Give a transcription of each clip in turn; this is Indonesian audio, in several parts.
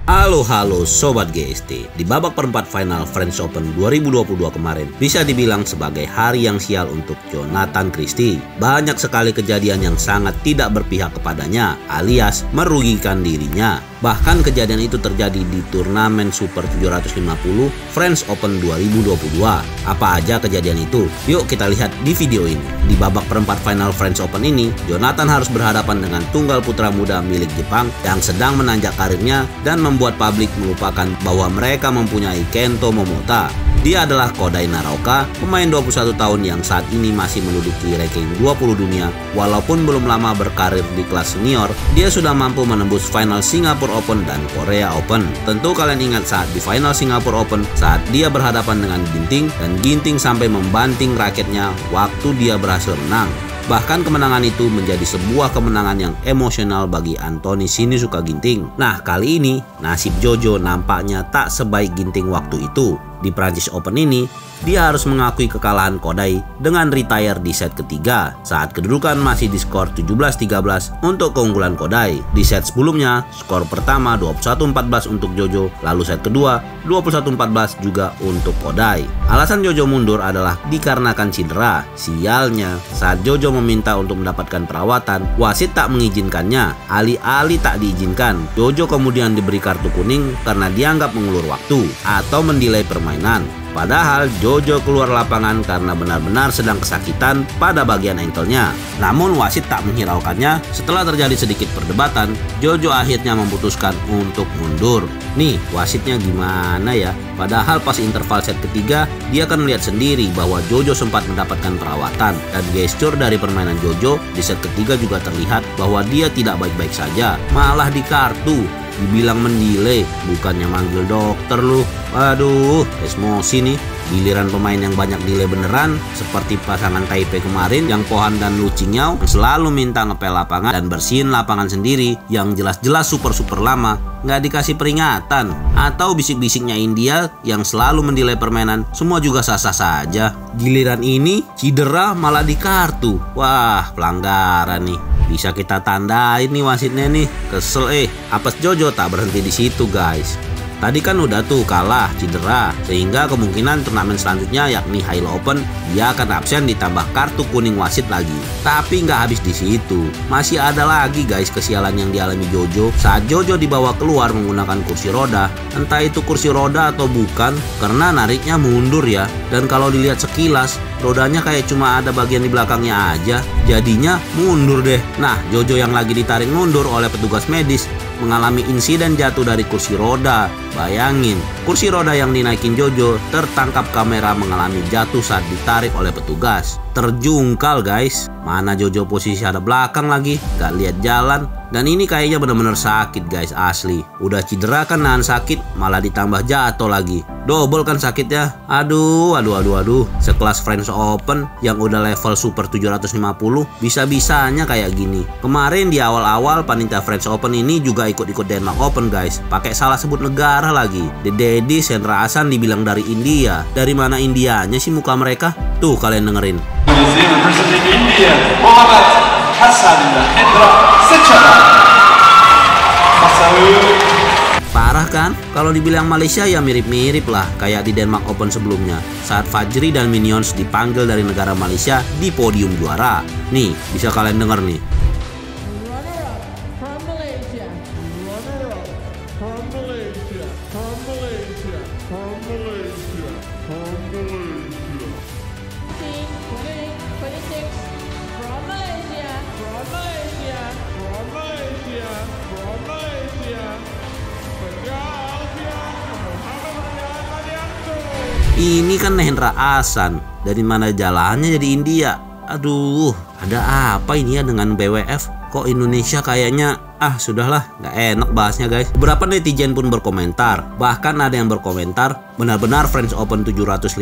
Halo Sobat GST. Di babak perempat final French Open 2022 kemarin bisa dibilang sebagai hari yang sial untuk Jonathan Christie. Banyak sekali kejadian yang sangat tidak berpihak kepadanya alias merugikan dirinya. Bahkan kejadian itu terjadi di turnamen Super 750 French Open 2022. Apa aja kejadian itu? Yuk kita lihat di video ini. Di babak perempat final French Open ini, Jonathan harus berhadapan dengan tunggal putra muda milik Jepang yang sedang menanjak karirnya dan membuat publik melupakan bahwa mereka mempunyai Kento Momota. Dia adalah Kodai Naraoka, pemain 21 tahun yang saat ini masih menduduki ranking 20 dunia. Walaupun belum lama berkarir di kelas senior, dia sudah mampu menembus final Singapore Open dan Korea Open. Tentu kalian ingat saat di final Singapore Open, saat dia berhadapan dengan Ginting dan Ginting sampai membanting raketnya waktu dia berhasil menang. Bahkan kemenangan itu menjadi sebuah kemenangan yang emosional bagi Anthony Sinisuka Ginting. Nah, kali ini nasib Jojo nampaknya tak sebaik Ginting waktu itu. Di Prancis Open ini, dia harus mengakui kekalahan Kodai dengan retire di set ketiga saat kedudukan masih di skor 17-13 untuk keunggulan Kodai. Di set sebelumnya, skor pertama 21-14 untuk Jojo, lalu set kedua 21-14 juga untuk Kodai. Alasan Jojo mundur adalah dikarenakan cedera. Sialnya, saat Jojo meminta untuk mendapatkan perawatan, wasit tak mengizinkannya. Alih-alih tak diizinkan, Jojo kemudian diberi kartu kuning karena dianggap mengulur waktu atau mendelay permainan. Padahal Jojo keluar lapangan karena benar-benar sedang kesakitan pada bagian ankle-nya. Namun wasit tak menghiraukannya. Setelah terjadi sedikit perdebatan, Jojo akhirnya memutuskan untuk mundur. Nih, wasitnya gimana ya? Padahal pas interval set ketiga, dia kan melihat sendiri bahwa Jojo sempat mendapatkan perawatan. Dan gestur dari permainan Jojo di set ketiga juga terlihat bahwa dia tidak baik-baik saja. Malah di kartu. Dibilang mendelay, bukannya manggil dokter lu. Aduh, emosi nih. Giliran pemain yang banyak delay beneran, seperti pasangan Taipei kemarin yang Pohan dan Lu Qingyao selalu minta ngepel lapangan dan bersihin lapangan sendiri yang jelas-jelas super lama, nggak dikasih peringatan. Atau bisik-bisiknya India yang selalu mendelay permainan, semua juga sah-sah saja. Giliran ini cedera malah di kartu. Wah, pelanggaran nih. Bisa kita tandain nih wasitnya nih. Kesel apes Jojo tak berhenti di situ guys. Tadi kan udah tuh kalah cedera, sehingga kemungkinan turnamen selanjutnya yakni Hilo Open dia akan absen ditambah kartu kuning wasit lagi. Tapi nggak habis di situ, masih ada lagi guys kesialan yang dialami Jojo saat Jojo dibawa keluar menggunakan kursi roda. Entah itu kursi roda atau bukan, karena nariknya mundur ya. Dan kalau dilihat sekilas, rodanya kayak cuma ada bagian di belakangnya aja, jadinya mundur deh. Nah, Jojo yang lagi ditarik mundur oleh petugas medis mengalami insiden jatuh dari kursi roda. Bayangin, kursi roda yang dinaikin Jojo tertangkap kamera mengalami jatuh saat ditarik oleh petugas. Terjungkal guys. Mana Jojo posisi ada belakang lagi, gak lihat jalan. Dan ini kayaknya bener-bener sakit guys, asli. Udah cedera kan nahan sakit, malah ditambah jatuh lagi. Double kan sakitnya. Aduh. Sekelas French Open yang udah level Super 750 bisa-bisanya kayak gini. Kemarin di awal-awal panitia French Open ini juga ikut-ikut Denmark Open guys. Pakai salah sebut negara lagi. The Daddy Sendra Hasan dibilang dari India. Dari mana Indianya sih muka mereka? Tuh kalian dengerin. India, Muhammad Hasan Hendra Secara. Parah kan? Kalau dibilang Malaysia ya mirip-mirip lah kayak di Denmark Open sebelumnya saat Fajri dan Minions dipanggil dari negara Malaysia di podium juara. Nih, bisa kalian denger nih. Ini kan Hendra Hasan, dari mana jalannya jadi India? Aduh, ada apa ini ya dengan BWF? Kok Indonesia kayaknya sudahlah, nggak enak bahasnya guys. Beberapa netizen pun berkomentar, bahkan ada yang berkomentar benar-benar French Open 750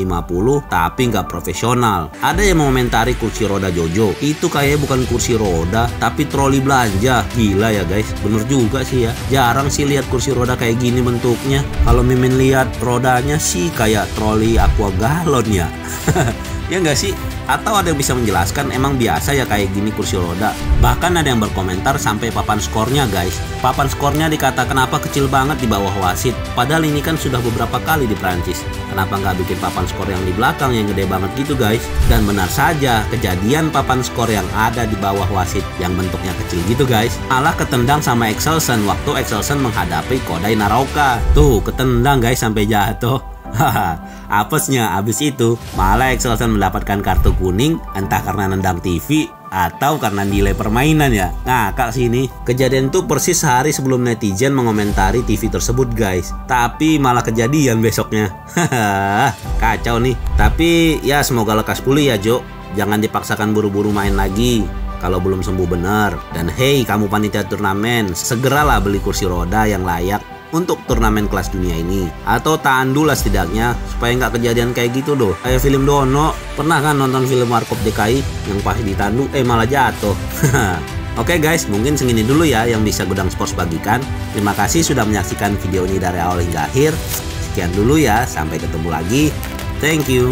tapi nggak profesional. Ada yang mengomentari kursi roda Jojo itu kayaknya bukan kursi roda tapi troli belanja. Gila ya guys, bener juga sih ya. Jarang sih lihat kursi roda kayak gini bentuknya. Kalau Mimin lihat rodanya sih kayak troli aqua galon ya. Ya nggak sih? Atau ada yang bisa menjelaskan emang biasa ya kayak gini kursi roda? Bahkan ada yang berkomentar sampai papan skornya guys. Papan skornya dikata kenapa kecil banget di bawah wasit. Padahal ini kan sudah beberapa kali di Prancis. Kenapa nggak bikin papan skor yang di belakang yang gede banget gitu guys? Dan benar saja kejadian papan skor yang ada di bawah wasit yang bentuknya kecil gitu guys. Malah ketendang sama Excelsen waktu Excelsen menghadapi Kodai Naroka. Tuh ketendang guys sampai jatuh. Haha, apesnya abis itu malah Excelsen mendapatkan kartu kuning entah karena nendang TV atau karena nilai permainan ya. Ngakak sini. Kejadian itu persis sehari sebelum netizen mengomentari TV tersebut guys. Tapi malah kejadian besoknya. Haha, kacau nih. Tapi ya semoga lekas pulih ya Jo. Jangan dipaksakan buru-buru main lagi kalau belum sembuh benar. Dan hey kamu panitia turnamen, segeralah beli kursi roda yang layak untuk turnamen kelas dunia ini, atau tahan dulu lah setidaknya supaya nggak kejadian kayak gitu doh. Kayak film Dono, pernah kan nonton film Warkop DKI yang pas ditandu malah jatuh. Oke guys, mungkin segini dulu ya yang bisa Gudang Sports bagikan. Terima kasih sudah menyaksikan video ini dari awal hingga akhir. Sekian dulu ya, sampai ketemu lagi. Thank you.